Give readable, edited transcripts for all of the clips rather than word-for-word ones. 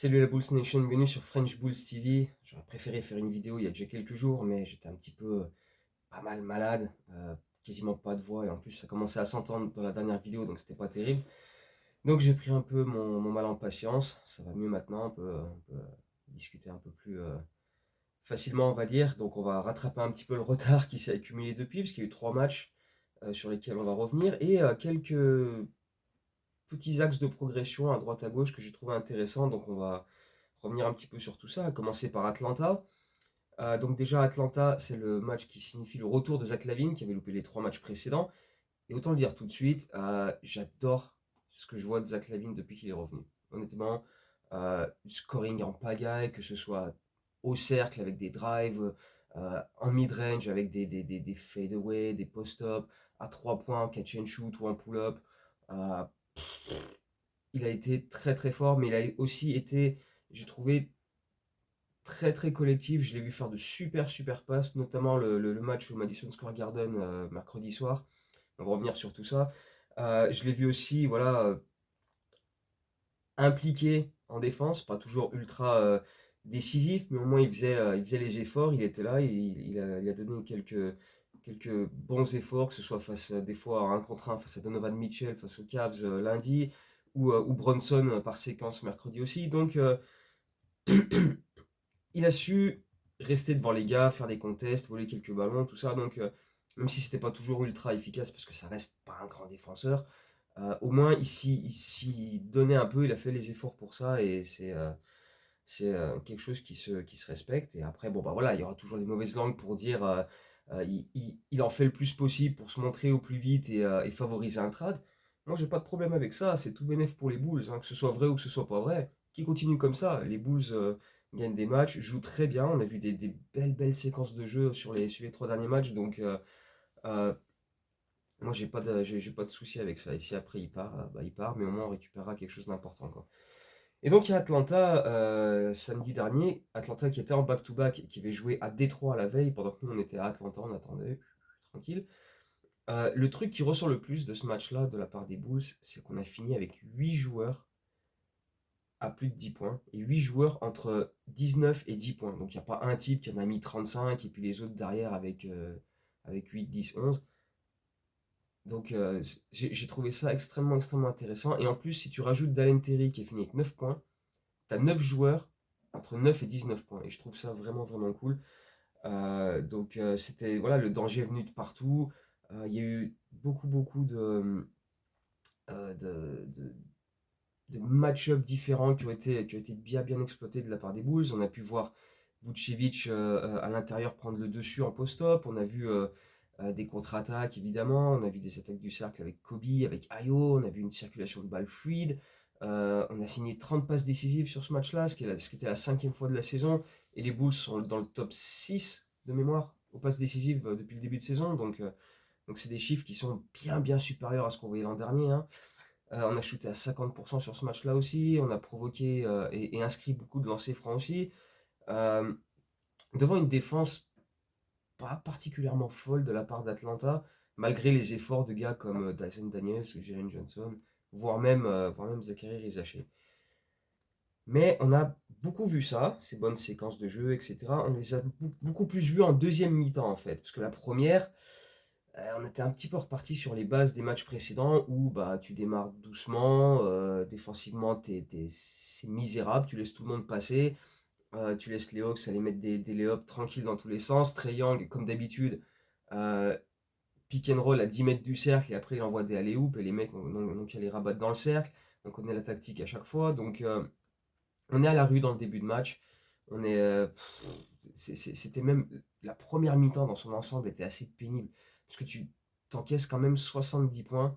Salut la Bulls Nation, bienvenue sur French Bulls TV. J'aurais préféré faire une vidéo il y a déjà quelques jours, mais j'étais un petit peu pas mal malade, quasiment pas de voix, et en plus ça commençait à s'entendre dans la dernière vidéo, donc c'était pas terrible. Donc j'ai pris un peu mon mal en patience, ça va mieux maintenant, on peut discuter un peu plus facilement on va dire. Donc on va rattraper un petit peu le retard qui s'est accumulé depuis, parce qu'il y a eu 3 matchs sur lesquels on va revenir, et quelques petits axes de progression à droite à gauche que j'ai trouvé intéressants, donc on va revenir un petit peu sur tout ça, à commencer par Atlanta. Donc déjà, Atlanta, c'est le match qui signifie le retour de Zach LaVine, qui avait loupé les 3 matchs précédents. Et autant le dire tout de suite, j'adore ce que je vois de Zach LaVine depuis qu'il est revenu. Honnêtement, du scoring en pagaille, que ce soit au cercle avec des drives, en mid-range avec des fade-away, des post-up, à 3 points, catch and shoot ou en pull-up. Euh, il a été très très fort, mais il a aussi été, j'ai trouvé, très très collectif. Je l'ai vu faire de super passes, notamment le match au Madison Square Garden mercredi soir. On va revenir sur tout ça. Je l'ai vu aussi, voilà, impliqué en défense, pas toujours ultra décisif, mais au moins il faisait les efforts, il était là, il a donné quelques bons efforts, que ce soit face des fois à un contre un face à Donovan Mitchell, face aux Cavs lundi, ou Bronson par séquence mercredi aussi. Donc il a su rester devant les gars, faire des contests, voler quelques ballons, tout ça. Donc, même si c'était pas toujours ultra efficace, parce que ça reste pas un grand défenseur, au moins il s'y donnait un peu, il a fait les efforts pour ça, et c'est quelque chose qui se respecte. Et après, bon, bah voilà, il y aura toujours des mauvaises langues pour dire il en fait le plus possible pour se montrer au plus vite et favoriser un trade. Moi, j'ai pas de problème avec ça, c'est tout bénef pour les Bulls, hein, que ce soit vrai ou que ce soit pas vrai. Qui continue comme ça? Les Bulls gagnent des matchs, jouent très bien. On a vu des belles séquences de jeu sur les 3 derniers matchs, donc euh, moi, j'ai pas de souci avec ça. Et si après il part, bah, il part, mais au moins on récupérera quelque chose d'important, quoi. Et donc il y a Atlanta samedi dernier, Atlanta qui était en back-to-back, qui avait joué à Détroit la veille, pendant que nous on était à Atlanta, on attendait, tranquille. Le truc qui ressort le plus de ce match-là de la part des Bulls, c'est qu'on a fini avec 8 joueurs à plus de 10 points, et 8 joueurs entre 19 et 10 points. Donc il n'y a pas un type qui en a mis 35, et puis les autres derrière avec 8, 10, 11. Donc j'ai trouvé ça extrêmement intéressant. Et en plus, si tu rajoutes Dalen Terry qui est fini avec 9 points, tu as 9 joueurs entre 9 et 19 points. Et je trouve ça vraiment cool. Donc c'était, voilà, le danger est venu de partout. Il y a eu beaucoup de match-ups différents qui ont été bien exploités de la part des Bulls. On a pu voir Vucevic à l'intérieur prendre le dessus en post-up. On a vu des contre-attaques évidemment. On a vu des attaques du cercle avec Kobe, avec Ayo. On a vu une circulation de balles fluide. On a signé 30 passes décisives sur ce match-là, ce qui était la 5e fois de la saison. Et les Bulls sont dans le top 6 de mémoire aux passes décisives depuis le début de saison. Donc c'est des chiffres qui sont bien supérieurs à ce qu'on voyait l'an dernier, hein. On a shooté à 50% sur ce match-là aussi. On a provoqué et inscrit beaucoup de lancers francs aussi. Euh, Devant une défense pas particulièrement folle de la part d'Atlanta, malgré les efforts de gars comme Dyson Daniels ou Jalen Johnson, voire même Zachary Rizaché. Mais on a beaucoup vu ça, ces bonnes séquences de jeu, etc. On les a beaucoup plus vues en deuxième mi-temps en fait. Parce que la première, on était un petit peu reparti sur les bases des matchs précédents où bah, tu démarres doucement, défensivement c'est misérable, tu laisses tout le monde passer, tu laisses les Hawks aller mettre des lay-ups tranquilles dans tous les sens. Trae Young, comme d'habitude, euh, pick and roll à 10 mètres du cercle et après il envoie des alley-oops et les mecs n'ont qu'à les rabattre dans le cercle. On connaît la tactique à chaque fois. Donc on est à la rue dans le début de match. On est, c'était même la première mi-temps dans son ensemble était assez pénible parce que tu t'encaisses quand même 70 points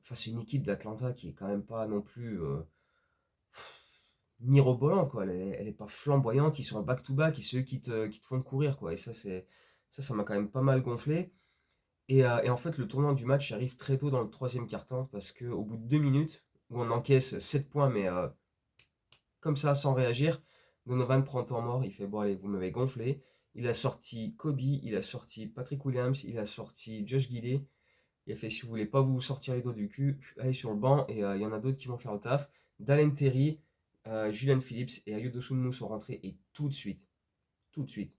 face à une équipe d'Atlanta qui est quand même pas non plus mirobolante, quoi. Elle est pas flamboyante. Ils sont en back-to-back et c'est eux qui te font courir, quoi. Et ça m'a quand même pas mal gonflé. Et en fait, le tournant du match arrive très tôt dans le troisième quart-temps parce qu'au bout de 2 minutes où on encaisse 7 points mais comme ça, sans réagir, Donovan prend temps mort, il fait bon allez, vous m'avez gonflé. Il a sorti Kobe, il a sorti Patrick Williams, il a sorti Josh Giddey. Il a fait si vous voulez pas vous sortir les doigts du cul, allez sur le banc et il y en a d'autres qui vont faire le taf. Dalen Terry, Julian Phillips et Ayo Dosunmu sont rentrés et tout de suite, tout de suite,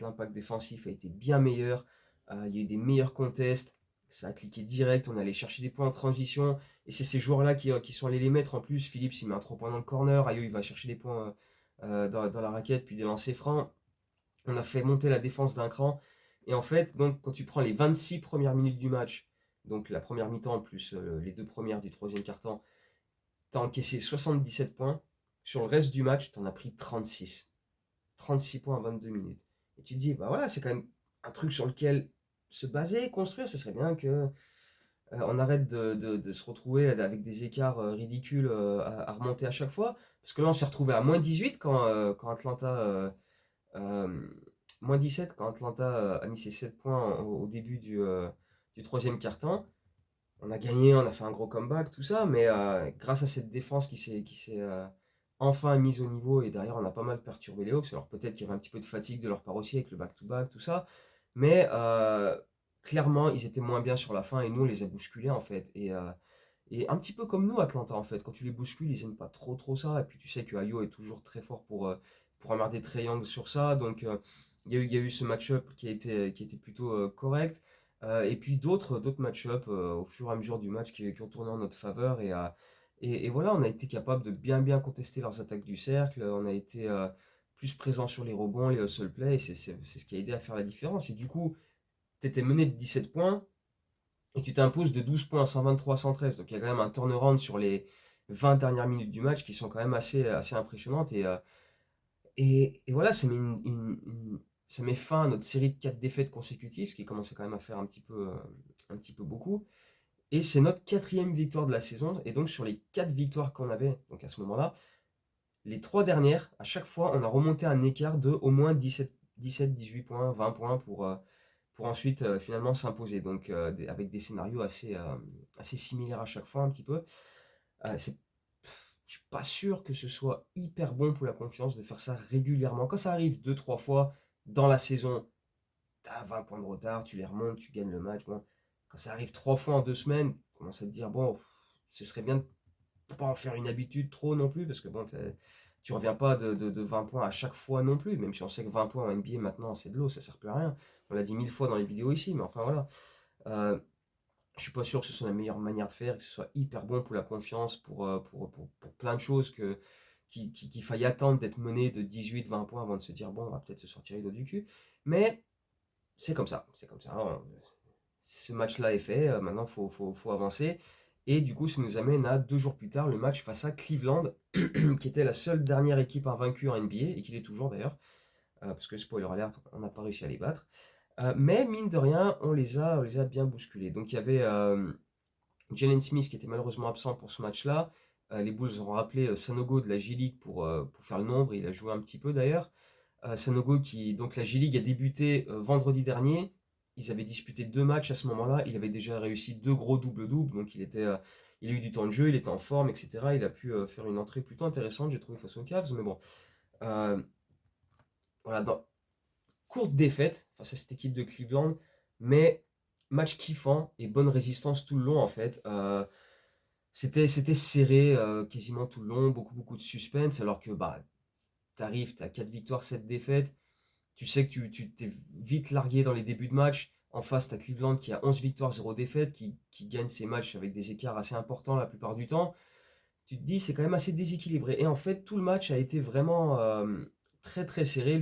l'impact défensif a été bien meilleur. Il y a eu des meilleurs contests. Ça a cliqué direct. On allait chercher des points en transition. Et c'est ces joueurs-là qui sont allés les mettre. En plus, Phillips, il met un 3 points dans le corner. Ayo, il va chercher des points dans la raquette, puis des lancers francs. On a fait monter la défense d'un cran. Et en fait, donc, quand tu prends les 26 premières minutes du match, donc la première mi-temps plus les deux premières du troisième quart-temps, tu as encaissé 77 points. Sur le reste du match, tu en as pris 36. 36 points en 22 minutes. Et tu te dis, bah voilà, c'est quand même un truc sur lequel se baser, construire. Ce serait bien que on arrête de se retrouver avec des écarts ridicules à remonter à chaque fois. Parce que là, on s'est retrouvé à moins 18 quand Atlanta. Euh, moins 17 quand Atlanta a mis ses 7 points au début du troisième quart-temps. On a gagné, on a fait un gros comeback, tout ça, mais grâce à cette défense qui s'est enfin mise au niveau, et derrière on a pas mal perturbé les Hawks. Alors peut-être qu'il y avait un petit peu de fatigue de leur part aussi avec le back-to-back, tout ça, mais clairement ils étaient moins bien sur la fin et nous on les a bousculés en fait. Et un petit peu comme nous, Atlanta en fait, quand tu les bouscules, ils aiment pas trop ça, et puis tu sais que Ayo est toujours très fort pour emmerder Trae Young sur ça, donc il y a eu ce match-up qui était plutôt correct. Et puis d'autres match-up au fur et à mesure du match qui ont tourné en notre faveur. Et voilà, on a été capable de bien contester leurs attaques du cercle. On a été plus présent sur les rebonds, les hustle plays. Et c'est ce qui a aidé à faire la différence. Et du coup, tu étais mené de 17 points et tu t'imposes de 12 points à 123-113. Donc il y a quand même un turnaround sur les 20 dernières minutes du match qui sont quand même assez impressionnantes. Et voilà, ça met fin à notre série de 4 défaites consécutives, ce qui commençait quand même à faire un petit peu beaucoup. Et c'est notre quatrième victoire de la saison. Et donc sur les 4 victoires qu'on avait donc à ce moment-là, les 3 dernières, à chaque fois, on a remonté un écart de au moins 17, 18 points, 20 points pour ensuite finalement s'imposer. Donc avec des scénarios assez similaires à chaque fois un petit peu. C'est Je suis pas sûr que ce soit hyper bon pour la confiance de faire ça régulièrement. Quand ça arrive deux trois fois dans la saison, tu as 20 points de retard, tu les remontes, tu gagnes le match. Bon. Quand ça arrive 3 fois en 2 semaines, tu commences à te dire, bon, ce serait bien de pas en faire une habitude trop non plus, parce que bon, tu reviens pas de 20 points à chaque fois non plus, même si on sait que 20 points en NBA maintenant, c'est de l'eau, ça sert plus à rien. On l'a dit 1000 fois dans les vidéos ici, mais enfin voilà. Euh, je suis pas sûr que ce soit la meilleure manière de faire, que ce soit hyper bon pour la confiance, pour plein de choses, qu'il faille attendre d'être mené de 18-20 points avant de se dire, bon, on va peut-être se sortir les doigts du cul. Mais c'est comme ça, c'est comme ça. Ce match-là est fait, maintenant il faut avancer. Et du coup, ça nous amène à 2 jours plus tard le match face à Cleveland, qui était la seule dernière équipe invaincue en NBA, et qui l'est toujours d'ailleurs, parce que spoiler alert, on n'a pas réussi à les battre. Mais mine de rien, on les a bien bousculés. Donc il y avait Jalen Smith qui était malheureusement absent pour ce match-là. Les Bulls ont rappelé Sanogo de la G-League pour faire le nombre. Il a joué un petit peu d'ailleurs. Sanogo donc la G-League a débuté vendredi dernier. Ils avaient disputé 2 matchs à ce moment-là. Il avait déjà réussi 2 gros double-double. Donc il a eu du temps de jeu, il était en forme, etc. Il a pu faire une entrée plutôt intéressante, j'ai trouvé, face aux Cavs. Mais bon, euh, voilà, courte défaite face à cette équipe de Cleveland, mais match kiffant et bonne résistance tout le long en fait. C'était serré quasiment tout le long, beaucoup de suspense, alors que bah t'as 4 victoires, 7 défaites. Tu sais que tu t'es vite largué dans les débuts de match. En face, t'as Cleveland qui a 11 victoires, 0 défaites, qui gagne ses matchs avec des écarts assez importants la plupart du temps. Tu te dis, c'est quand même assez déséquilibré. Et en fait, tout le match a été vraiment très serré.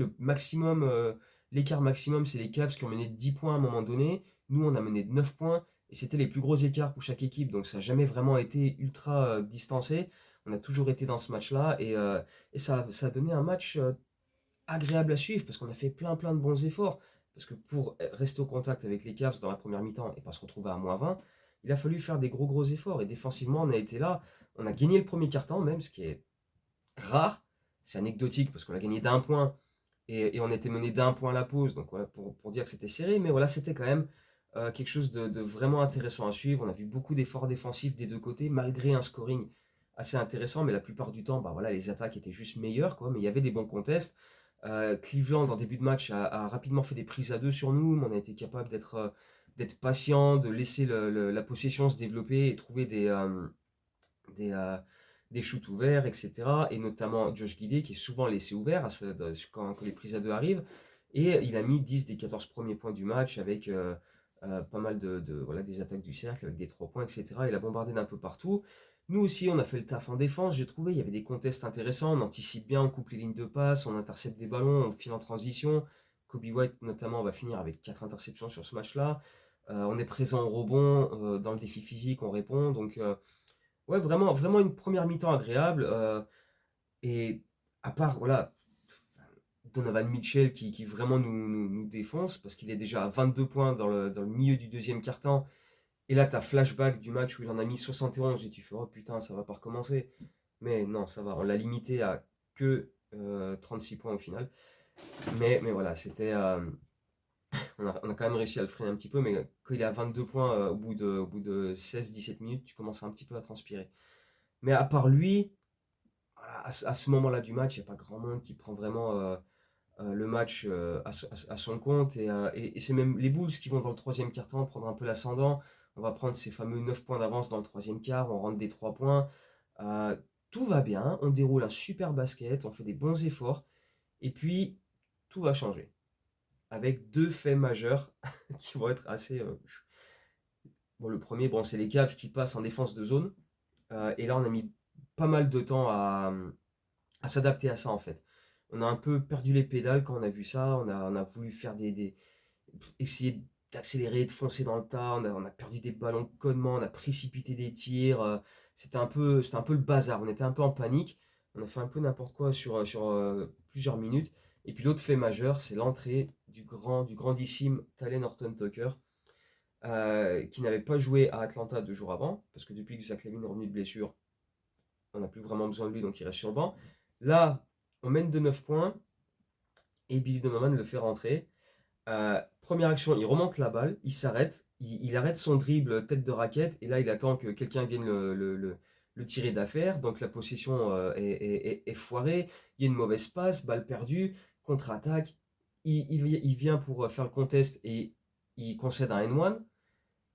L'écart maximum, c'est les Cavs qui ont mené de 10 points à un moment donné. Nous, on a mené de 9 points. Et c'était les plus gros écarts pour chaque équipe. Donc, ça n'a jamais vraiment été ultra distancé. On a toujours été dans ce match-là. Et ça a donné un match agréable à suivre parce qu'on a fait plein de bons efforts. Parce que pour rester au contact avec les Cavs dans la première mi-temps et pas se retrouver à -20, il a fallu faire des gros efforts. Et défensivement, on a été là. On a gagné le premier quart-temps même, ce qui est rare. C'est anecdotique parce qu'on a gagné d'un point et on était mené d'un point à la pause. Donc voilà, pour dire que c'était serré. Mais voilà, c'était quand même quelque chose de vraiment intéressant à suivre. On a vu beaucoup d'efforts défensifs des deux côtés, malgré un scoring assez intéressant. Mais la plupart du temps, bah voilà, les attaques étaient juste meilleures, quoi. Mais il y avait des bons contests. Cleveland, en début de match, a rapidement fait des prises à deux sur nous. Mais on a été capable d'être patient, de laisser la possession se développer et trouver des des shoots ouverts, etc. Et notamment Josh Giddey qui est souvent laissé ouvert quand les prises à deux arrivent. Et il a mis 10 des 14 premiers points du match avec pas mal voilà, des attaques du cercle, avec des 3 points, etc. Il a bombardé d'un peu partout. Nous aussi, on a fait le taf en défense, j'ai trouvé. Il y avait des contests intéressants. On anticipe bien, on coupe les lignes de passe, on intercepte des ballons, on file en transition. Kobe White, notamment, va finir avec 4 interceptions sur ce match-là. On est présent au rebond, dans le défi physique, on répond. Donc, ouais, vraiment, vraiment une première mi-temps agréable. Et à part, voilà, Donovan Mitchell qui vraiment nous défonce parce qu'il est déjà à 22 points dans le milieu du deuxième quart-temps. Et là, tu as flashback du match où il en a mis 71 et tu fais oh putain, ça va pas recommencer. Mais non, ça va, on l'a limité à que 36 points au final. Mais voilà, on a quand même réussi à le freiner un petit peu, mais quand il est à 22 points au bout de 16-17 minutes, tu commences un petit peu à transpirer. Mais à part lui, voilà, à ce moment-là du match, il n'y a pas grand monde qui prend vraiment le match à son compte. Et c'est même les Bulls qui vont dans le troisième quart-temps prendre un peu l'ascendant. On va prendre ces fameux 9 points d'avance dans le troisième quart, on rentre des 3 points. Euh, Tout va bien, on déroule un super basket, on fait des bons efforts. Et puis, tout va changer. Avec deux faits majeurs qui vont être assez... Bon, le premier, bon, c'est les Cavs qui passent en défense de zone. Et là, on a mis pas mal de temps à s'adapter à ça, en fait. On a un peu perdu les pédales quand on a vu ça. On a voulu faire essayer d'accélérer, de foncer dans le tas. On a perdu des ballons connement, on a précipité des tirs. C'était un peu le bazar. On était un peu en panique. On a fait un peu n'importe quoi sur plusieurs minutes. Et puis l'autre fait majeur, c'est l'entrée du grandissime Talen Horton-Tucker, qui n'avait pas joué à Atlanta 2 jours avant, parce que depuis que Zach LaVine est revenu de blessure, on n'a plus vraiment besoin de lui, donc il reste sur le banc. Là, on mène de 9 points, et Billy Donovan le fait rentrer. Première action, il remonte la balle, il s'arrête, il arrête son dribble tête de raquette, et là il attend que quelqu'un vienne le tirer d'affaire, donc la possession est foirée, il y a une mauvaise passe, balle perdue, contre-attaque, il vient pour faire le contest et il concède un N1.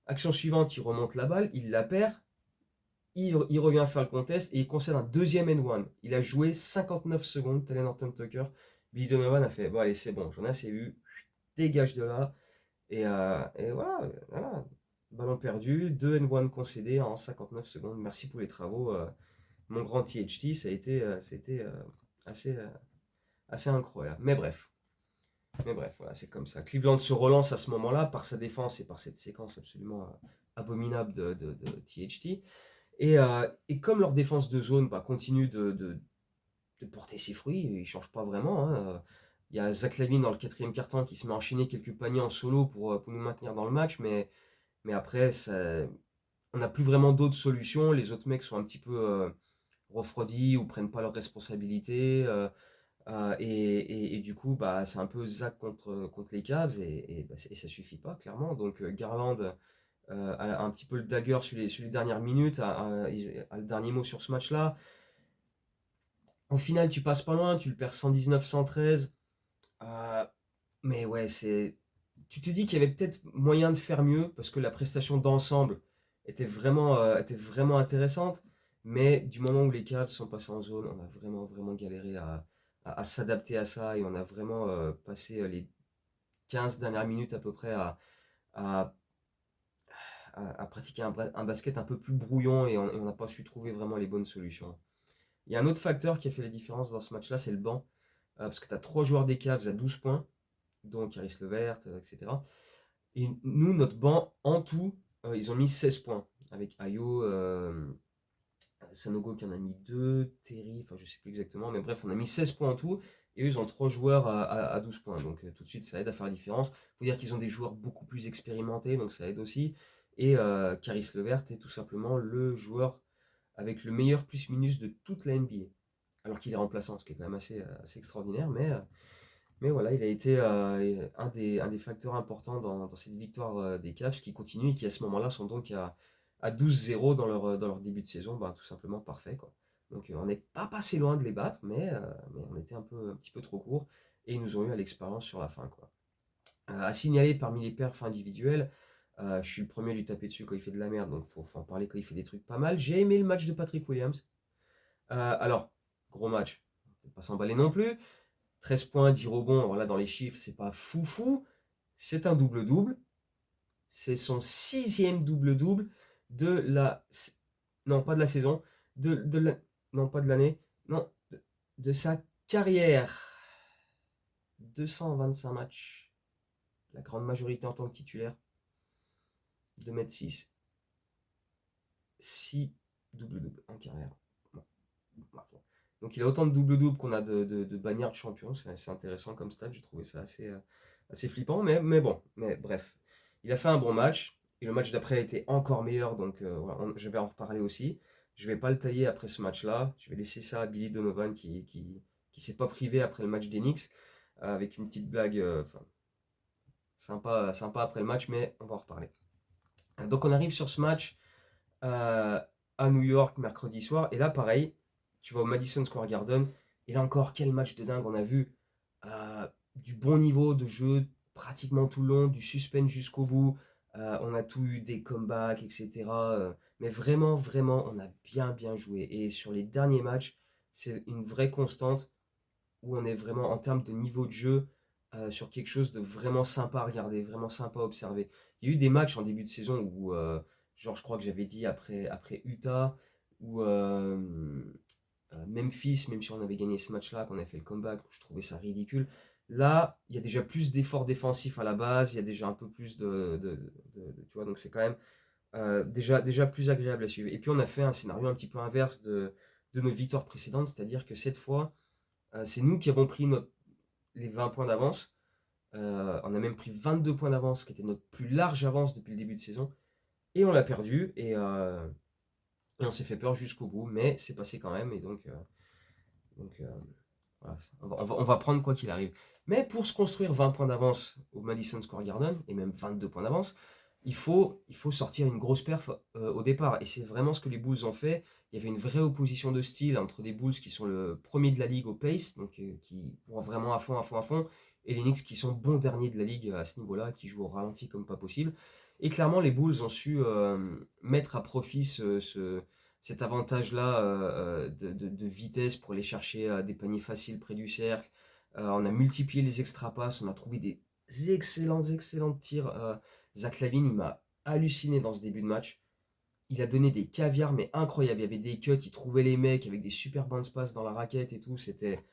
Action suivante, il remonte la balle, il la perd, il revient faire le contest et il concède un deuxième N1. Il a joué 59 secondes, Talen Horton-Tucker. Billy Donovan a fait bon, allez, c'est bon, j'en ai assez vu, dégage de là. Et voilà, ballon perdu, 2 N1 concédés en 59 secondes. Merci pour les travaux, mon grand THT. C'était assez incroyable. Mais bref, voilà, c'est comme ça. Cleveland se relance à ce moment-là par sa défense et par cette séquence absolument abominable de THT. Et comme leur défense de zone continue de porter ses fruits, ils ne changent pas vraiment, hein. Il y a Zach LaVine dans le quatrième quart-temps qui se met à enchaîner quelques paniers en solo pour nous maintenir dans le match, mais après, on n'a plus vraiment d'autres solutions. Les autres mecs sont un petit peu refroidis ou prennent pas leurs responsabilités. Et du coup, c'est un peu Zach contre les Cavs et ça suffit pas, clairement. Donc Garland a un petit peu le dagger sur les dernières minutes, a le dernier mot sur ce match-là. Au final, tu passes pas loin, tu le perds 119-113. Euh, mais ouais, tu te dis qu'il y avait peut-être moyen de faire mieux parce que la prestation d'ensemble était vraiment intéressante. Mais du moment où les Cavs sont passés en zone, on a vraiment, vraiment galéré à s'adapter à ça et on a vraiment passé les 15 dernières minutes à peu près à, à pratiquer un basket un peu plus brouillon et on n'a pas su trouver vraiment les bonnes solutions. Il y a un autre facteur qui a fait la différence dans ce match-là, c'est le banc. Parce que tu as 3 joueurs des Cavs à 12 points, dont Caris Levert, etc. Et nous, notre banc, en tout, ils ont mis 16 points. Avec Ayo, Sanogo qui en a mis 2, Terry, enfin je sais plus exactement, mais bref, on a mis 16 points en tout. Et eux, ils ont 3 joueurs à 12 points. Donc tout de suite, ça aide à faire la différence. Il faut dire qu'ils ont des joueurs beaucoup plus expérimentés, donc ça aide aussi. Et Caris Levert est tout simplement le joueur avec le meilleur plus-minus de toute la NBA. Alors qu'il est remplaçant, ce qui est quand même assez extraordinaire. Mais voilà, il a été un des facteurs importants dans cette victoire des Cavs qui continue et qui à ce moment-là sont donc à 12-0 dans leur début de saison. Tout simplement parfait, quoi. Donc on n'est pas passé loin de les battre, mais on était un petit peu trop court et ils nous ont eu à l'expérience sur la fin, quoi. À signaler parmi les perfs individuels, je suis le premier à lui taper dessus quand il fait de la merde, donc faut en parler quand il fait des trucs pas mal. J'ai aimé le match de Patrick Williams. Alors, gros match, peut-être pas s'emballer non plus. 13 points, 10 rebonds, alors là dans les chiffres, c'est pas foufou. C'est un double-double. C'est son 6e double-double de la... Non, pas de la saison. De la... Non, pas de l'année. Non, de sa carrière. 225 matchs. La grande majorité en tant que titulaire. 2,6 m. 6 double-double en carrière. Bon, ma foi. Donc il a autant de double-double qu'on a de bannières de champion. C'est assez intéressant comme stat. J'ai trouvé ça assez flippant. Mais bon, mais bref. Il a fait un bon match. Et le match d'après a été encore meilleur. Donc voilà, je vais en reparler aussi. Je vais pas le tailler après ce match-là. Je vais laisser ça à Billy Donovan qui s'est pas privé après le match d'Enix. Avec une petite blague sympa, sympa après le match. Mais on va en reparler. Donc on arrive sur ce match à New York mercredi soir. Et là, pareil, tu vas au Madison Square Garden. Et là encore, quel match de dingue on a vu. Du bon niveau de jeu pratiquement tout le long, du suspense jusqu'au bout. On a tout eu, des comebacks, etc. Mais vraiment, vraiment, on a bien, bien joué. Et sur les derniers matchs, c'est une vraie constante où on est vraiment en termes de niveau de jeu sur quelque chose de vraiment sympa à regarder, vraiment sympa à observer. Il y a eu des matchs en début de saison où, genre, je crois que j'avais dit après Utah, ou Memphis, même si on avait gagné ce match-là, qu'on avait fait le comeback, je trouvais ça ridicule. Là, il y a déjà plus d'efforts défensifs à la base, il y a déjà un peu plus tu vois, donc c'est quand même déjà plus agréable à suivre. Et puis on a fait un scénario un petit peu inverse de nos victoires précédentes, c'est-à-dire que cette fois, c'est nous qui avons pris les 20 points d'avance. On a même pris 22 points d'avance, qui était notre plus large avance depuis le début de saison. Et on l'a perdu, et on s'est fait peur jusqu'au bout, mais c'est passé quand même, et donc voilà, on va prendre quoi qu'il arrive. Mais pour se construire 20 points d'avance au Madison Square Garden, et même 22 points d'avance, il faut sortir une grosse perf au départ. Et c'est vraiment ce que les Bulls ont fait. Il y avait une vraie opposition de style entre des Bulls qui sont le premier de la ligue au pace, donc qui vont vraiment à fond, à fond, à fond, et les Knicks qui sont bons derniers de la ligue à ce niveau-là, qui jouent au ralenti comme pas possible. Et clairement, les Bulls ont su mettre à profit cet avantage-là de vitesse pour aller chercher des paniers faciles près du cercle. On a multiplié les extra passes, on a trouvé des excellents, excellents tirs. Zach LaVine, il m'a halluciné dans ce début de match. Il a donné des caviars, mais incroyables. Il y avait des cuts, il trouvait les mecs avec des super bounce pass dans la raquette et tout. C'était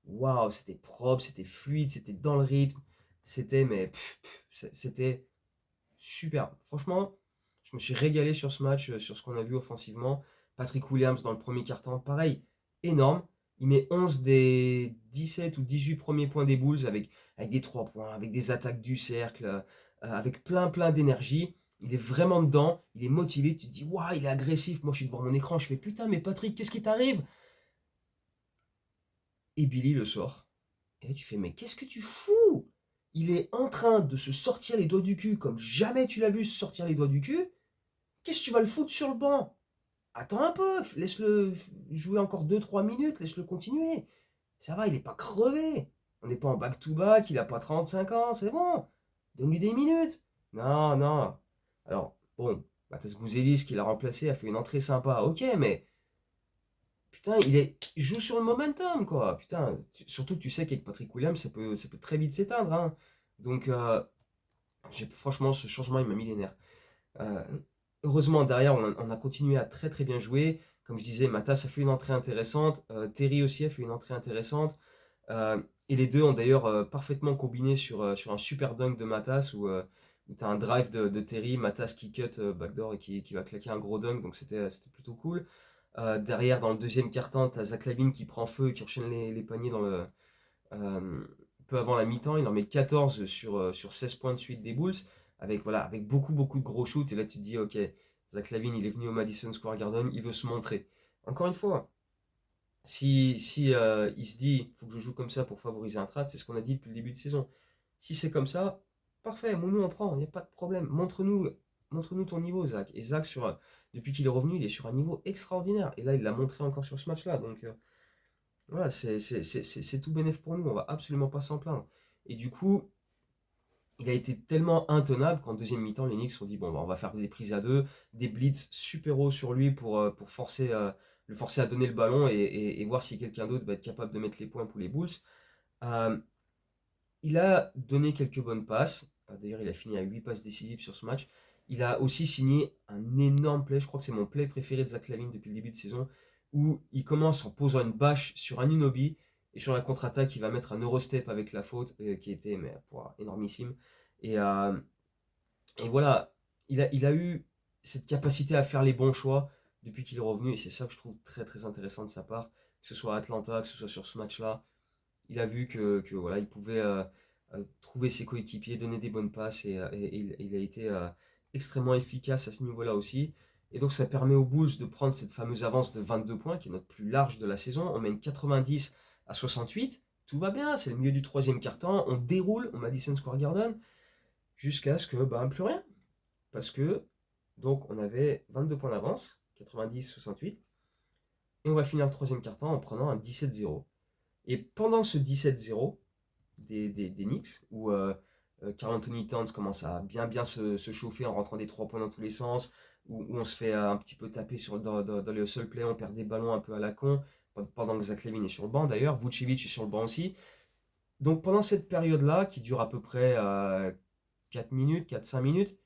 waouh, c'était propre, c'était fluide, c'était dans le rythme. C'était superbe. Franchement, je me suis régalé sur ce match, sur ce qu'on a vu offensivement. Patrick Williams dans le premier quart-temps, pareil, énorme. Il met 11 des 17 ou 18 premiers points des Bulls avec des 3 points, avec des attaques du cercle, avec plein plein d'énergie. Il est vraiment dedans, il est motivé. Tu te dis, waouh, il est agressif. Moi, je suis devant mon écran, je fais putain, mais Patrick, qu'est-ce qui t'arrive? Et Billy le sort. Et là, tu fais, mais qu'est-ce que tu fous? Il est en train de se sortir les doigts du cul comme jamais tu l'as vu se sortir les doigts du cul. Qu'est-ce que tu vas le foutre sur le banc? Attends un peu, laisse-le jouer encore 2 3 minutes, laisse-le continuer. Ça va, il n'est pas crevé. On n'est pas en back-to-back, il n'a pas 35 ans, c'est bon. Donne-lui des minutes. Non, non. Alors, bon, Matas Bouzelis qui l'a remplacé a fait une entrée sympa, ok, mais putain, il joue sur le momentum, quoi. Putain, surtout que tu sais qu'avec Patrick Williams, ça peut très vite s'éteindre, hein. Donc, franchement, ce changement, il m'a mis les nerfs. Euh, Heureusement, derrière, on a continué à très très bien jouer. Comme je disais, Matas a fait une entrée intéressante. Terry aussi a fait une entrée intéressante. Et les deux ont d'ailleurs parfaitement combiné sur un super dunk de Matas où tu as un drive de Terry, Matas qui cut backdoor et qui va claquer un gros dunk. Donc c'était plutôt cool. Derrière, dans le deuxième quart-temps, tu as Zach LaVine qui prend feu et qui enchaîne les paniers euh, peu avant la mi-temps. Il en met 14 sur 16 points de suite des Bulls avec beaucoup, beaucoup de gros shoots. Et là, tu te dis, ok, Zach LaVine, il est venu au Madison Square Garden, il veut se montrer. Encore une fois, si il se dit, faut que je joue comme ça pour favoriser un trade, c'est ce qu'on a dit depuis le début de saison. Si c'est comme ça, parfait, nous on prend, il n'y a pas de problème. Montre-nous ton niveau, Zach. Et Zach, depuis qu'il est revenu, il est sur un niveau extraordinaire. Et là, il l'a montré encore sur ce match-là. Donc voilà, c'est tout bénef pour nous, on va absolument pas s'en plaindre. Et du coup, il a été tellement intenable qu'en deuxième mi-temps, les Knicks ont dit bon, bah, on va faire des prises à deux, des blitz super hauts sur lui pour forcer le forcer à donner le ballon et voir si quelqu'un d'autre va être capable de mettre les points pour les Bulls. Euh, il a donné quelques bonnes passes. D'ailleurs, il a fini à 8 passes décisives sur ce match. Il a aussi signé un énorme play. Je crois que c'est mon play préféré de Zach LaVine depuis le début de saison. Où il commence en posant une bâche sur un Unobi. Et sur la contre-attaque, il va mettre un Eurostep avec la faute qui était énormissime. Et, euh, et voilà, il a eu cette capacité à faire les bons choix depuis qu'il est revenu. Et c'est ça que je trouve très très intéressant de sa part. Que ce soit à Atlanta, que ce soit sur ce match-là. Il a vu que voilà, il pouvait trouver ses coéquipiers, donner des bonnes passes et il a été extrêmement efficace à ce niveau-là aussi. Et donc ça permet aux Bulls de prendre cette fameuse avance de 22 points, qui est notre plus large de la saison. On mène 90-68. Tout va bien, c'est le milieu du troisième quart-temps. On déroule au Madison Square Garden jusqu'à ce que, plus rien. Parce que, donc, on avait 22 points d'avance, 90-68. Et on va finir le troisième quart-temps en prenant un 17-0. Et pendant ce 17-0 des Knicks, où Karl Anthony Towns commence à bien se chauffer en rentrant des 3 points dans tous les sens, où on se fait un petit peu taper dans les hustle play, on perd des ballons un peu à la con, pendant que Zach LaVine est sur le banc d'ailleurs, Vucevic est sur le banc aussi. Donc pendant cette période-là, qui dure à peu près 4 minutes, 4-5 minutes,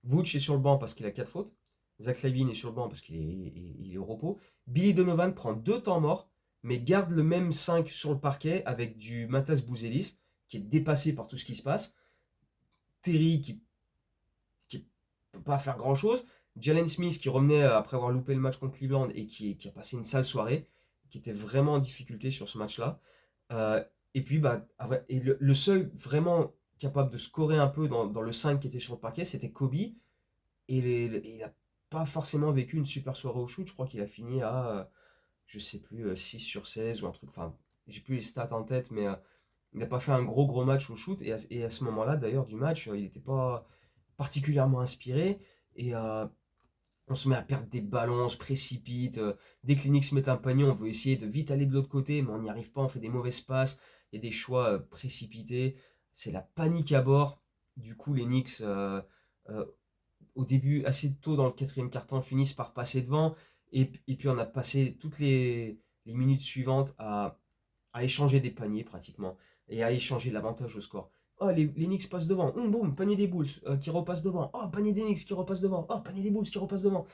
Vuce est sur le banc parce qu'il a 4 fautes, Zach LaVine est sur le banc parce qu'il est au repos, Billy Donovan prend 2 temps morts, mais garde le même 5 sur le parquet avec du Matas Bouzelis, qui est dépassé par tout ce qui se passe, Terry qui peut pas faire grand chose, Jalen Smith qui revenait après avoir loupé le match contre Cleveland et qui a passé une sale soirée, qui était vraiment en difficulté sur ce match-là. Et puis, et le seul vraiment capable de scorer un peu dans le 5 qui était sur le parquet, c'était Kobe. Et il n'a pas forcément vécu une super soirée au shoot. Je crois qu'il a fini à, je sais plus, 6 sur 16 ou un truc. Enfin, j'ai plus les stats en tête, mais il n'a pas fait un gros match au shoot. Et à ce moment-là, d'ailleurs, du match, il n'était pas particulièrement inspiré. Et on se met à perdre des ballons, on se précipite. Dès que les Knicks mettent un panier, on veut essayer de vite aller de l'autre côté, mais on n'y arrive pas, on fait des mauvaises passes. Il y a des choix précipités. C'est la panique à bord. Du coup, les Knicks, euh, au début, assez tôt dans le quatrième quart-temps, finissent par passer devant. Et puis on a passé toutes les minutes suivantes à échanger des paniers pratiquement. Et à échanger l'avantage au score. Oh, les Knicks passent devant. Boum, panier des Bulls qui repasse devant. Oh, panier des Knicks qui repasse devant. Oh, panier des Bulls qui repasse devant.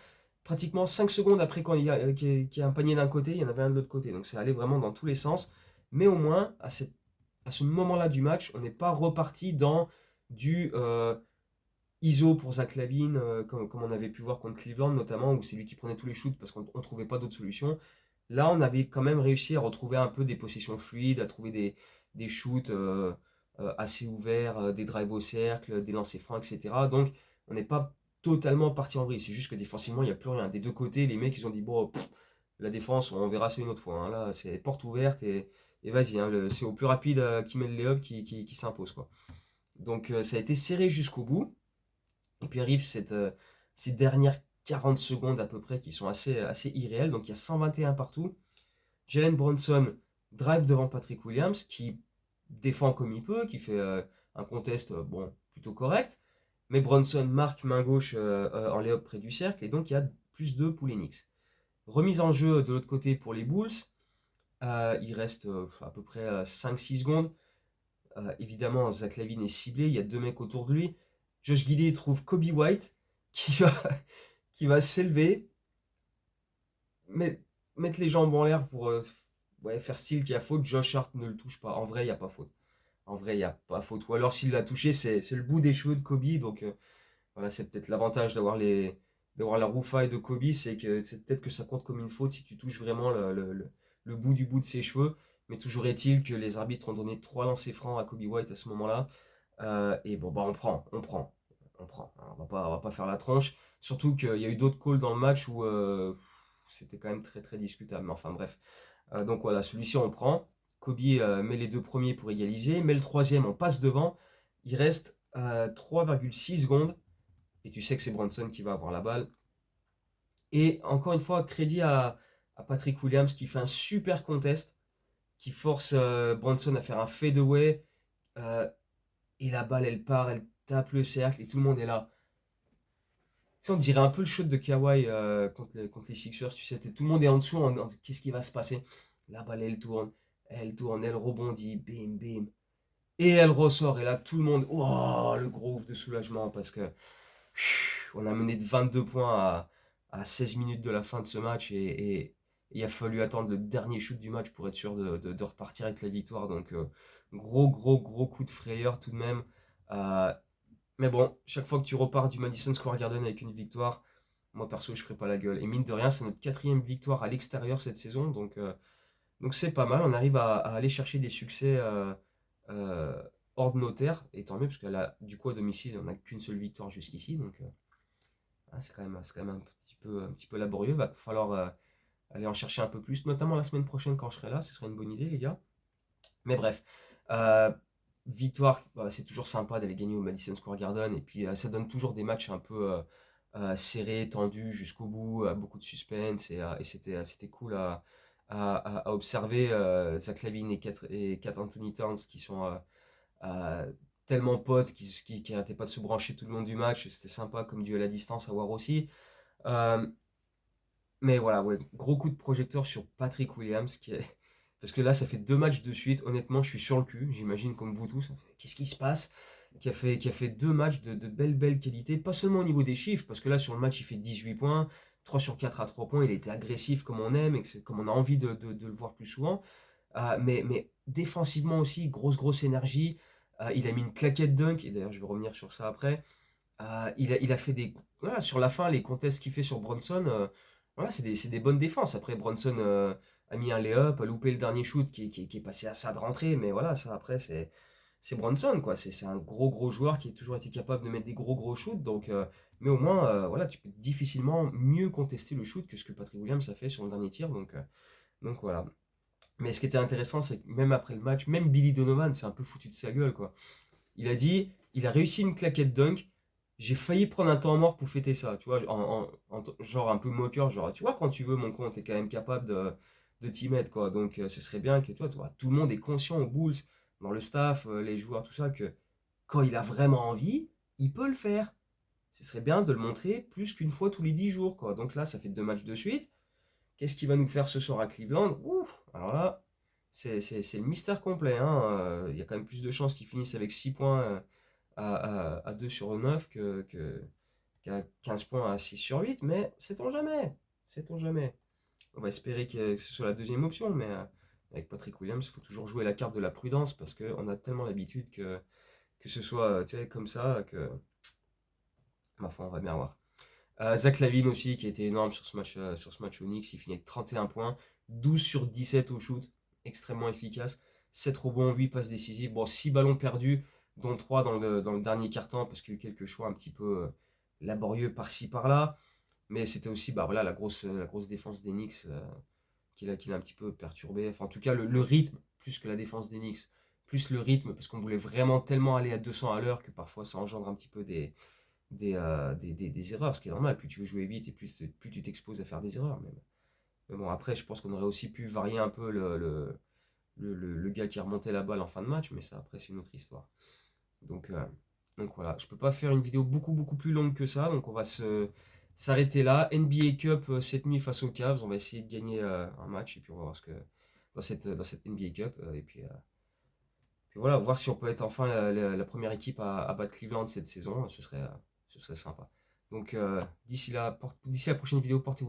Pratiquement 5 secondes après quand qu'il y a un panier d'un côté, il y en avait un de l'autre côté. Donc ça allait vraiment dans tous les sens. Mais au moins, à ce moment-là du match, on n'est pas reparti dans du ISO pour Zach LaVine, comme on avait pu voir contre Cleveland notamment, où c'est lui qui prenait tous les shoots parce qu'on ne trouvait pas d'autre solution. Là, on avait quand même réussi à retrouver un peu des possessions fluides, à trouver des shoots assez ouverts, des drives au cercle, des lancers francs, etc. Donc, on n'est pas totalement parti en vrille. C'est juste que défensivement, il n'y a plus rien. Des deux côtés, les mecs, ils ont dit, bon, la défense, on verra ça une autre fois, hein. Là, c'est porte ouverte et vas-y, hein, c'est au plus rapide qui met le lay-up qui s'impose, quoi. Donc, ça a été serré jusqu'au bout. Et puis arrive ces dernières 40 secondes à peu près qui sont assez irréelles. Donc il y a 121 partout. Jalen Brunson drive devant Patrick Williams qui défend comme il peut, qui fait un contest plutôt correct. Mais Brunson marque main gauche en layup près du cercle et donc il y a plus 2 pour les Knicks. Remise en jeu de l'autre côté pour les Bulls. Il reste à peu près 5-6 secondes. Évidemment, Zach LaVine est ciblé, il y a 2 mecs autour de lui. Josh Giddey trouve Kobe White qui va, qui va s'élever, mettre les jambes en l'air pour faire style qu'il y a faute. Josh Hart ne le touche pas. En vrai, il n'y a pas faute. En vrai, il n'y a pas faute. Ou alors, s'il l'a touché, c'est le bout des cheveux de Kobe. Donc, voilà, c'est peut-être l'avantage d'avoir la roufaille de Kobe. C'est peut-être que ça compte comme une faute si tu touches vraiment le bout de ses cheveux. Mais toujours est-il que les arbitres ont donné 3 lancers francs à Kobe White à ce moment-là. Et bon, on prend, hein. On va pas faire la tronche. Surtout qu'il y a eu d'autres calls dans le match où c'était quand même très très discutable. Mais enfin bref. Donc voilà, celui-ci on prend. Kobe met les 2 premiers pour égaliser. Mais le troisième, on passe devant. Il reste 3,6 secondes. Et tu sais que c'est Brunson qui va avoir la balle. Et encore une fois, crédit à Patrick Williams qui fait un super contest. Qui force Brunson à faire un fadeaway. Euh, et la balle, elle part, elle tape le cercle et tout le monde est là. sais, on dirait un peu le shot de Kawhi contre les Sixers, tu sais, tout le monde est en dessous, qu'est-ce qui va se passer? La balle, elle tourne, elle rebondit, bim, bim. Et elle ressort, et là, tout le monde, oh, le gros ouf de soulagement, parce que on a mené de 22 points à 16 minutes de la fin de ce match, et il a fallu attendre le dernier shoot du match pour être sûr de repartir avec la victoire. Donc, gros coup de frayeur tout de même. Euh, mais bon, chaque fois que tu repars du Madison Square Garden avec une victoire, moi perso, je ferai pas la gueule. Et mine de rien, c'est notre quatrième victoire à l'extérieur cette saison, donc c'est pas mal. On arrive à aller chercher des succès euh, hors de nos terres, et tant mieux, parce que là, du coup, à domicile, on n'a qu'une seule victoire jusqu'ici, donc c'est quand même un petit peu laborieux. Va falloir aller en chercher un peu plus, notamment la semaine prochaine quand je serai là, ce serait une bonne idée, les gars. Mais bref, euh, victoire, bah, c'est toujours sympa d'aller gagner au Madison Square Garden, et puis ça donne toujours des matchs un peu serrés, tendus jusqu'au bout, beaucoup de suspense, et c'était cool à observer. Zach LaVine et Kat Anthony Towns qui sont tellement potes, qui arrêtaient pas de se brancher tout le long du match, c'était sympa comme duel à distance à voir aussi. Euh, mais voilà, ouais, gros coup de projecteur sur Patrick Williams, parce que là, ça fait 2 matchs de suite. Honnêtement, je suis sur le cul. J'imagine comme vous tous. Qu'est-ce qui se passe? Qui a fait 2 matchs de belle qualité. Pas seulement au niveau des chiffres, parce que là, sur le match, il fait 18 points. 3 sur 4 à 3 points. Il a été agressif comme on aime, et comme on a envie de le voir plus souvent. Mais défensivement aussi, grosse énergie. Il a mis une claquette dunk. Et d'ailleurs, je vais revenir sur ça après. Il a fait des. Voilà, sur la fin, les contests qu'il fait sur Bronson, voilà, c'est des bonnes défenses. Après, Bronson a mis un lay-up, a loupé le dernier shoot qui est passé à ça de rentrer, mais voilà, ça après, c'est Bronson, quoi. C'est un gros joueur qui a toujours été capable de mettre des gros shoots, mais au moins, voilà, tu peux difficilement mieux contester le shoot que ce que Patrick Williams a fait sur le dernier tir, donc voilà. Mais ce qui était intéressant, c'est que même après le match, même Billy Donovan s'est un peu foutu de sa gueule, quoi. Il a dit, il a réussi une claquette dunk. J'ai failli prendre un temps mort pour fêter ça, tu vois, genre un peu moqueur, genre, tu vois, quand tu veux, mon con, t'es quand même capable de t'y mettre, quoi. Donc, ce serait bien que, tu vois, tout le monde est conscient aux Bulls, dans le staff, les joueurs, tout ça, que quand il a vraiment envie, il peut le faire. Ce serait bien de le montrer plus qu'une fois tous les 10 jours, quoi. Donc là, ça fait 2 matchs de suite. Qu'est-ce qu'il va nous faire ce soir à Cleveland? Ouf! Alors là, c'est le mystère complet, hein. Il y a quand même plus de chances qu'ils finissent avec 6 points à 2 sur 9 qu'à 15 points à 6 sur 8, mais sait-on jamais? Sait-on jamais? On va espérer que ce soit la deuxième option, mais avec Patrick Williams, il faut toujours jouer la carte de la prudence parce qu'on a tellement l'habitude que ce soit tu sais, comme ça que, ma foi, on va bien voir. Zach LaVine aussi, qui a été énorme sur ce match au Knicks, il finit avec 31 points, 12 sur 17 au shoot, extrêmement efficace, 7 rebonds, 8 passes décisives, bon, 6 ballons perdus, dont 3 dans le dernier quart-temps, parce qu'il y a eu quelques choix un petit peu laborieux par-ci par-là, mais c'était aussi bah, voilà, la grosse défense des Knicks qui l'a un petit peu perturbé, enfin en tout cas le rythme, plus que la défense des Knicks, plus le rythme, parce qu'on voulait vraiment tellement aller à 200 à l'heure que parfois ça engendre un petit peu des erreurs, ce qui est normal. Plus tu veux jouer vite et plus tu t'exposes à faire des erreurs. Mais bon, après, je pense qu'on aurait aussi pu varier un peu le gars qui remontait la balle en fin de match, mais ça, après, c'est une autre histoire. Donc, euh, donc voilà, je peux pas faire une vidéo beaucoup plus longue que ça, donc on va s'arrêter là. NBA Cup cette nuit face aux Cavs, on va essayer de gagner un match et puis on va voir ce que dans cette NBA Cup et puis voilà, voir si on peut être enfin la première équipe à battre Cleveland cette saison, ce serait sympa. Donc d'ici la prochaine vidéo, portez-vous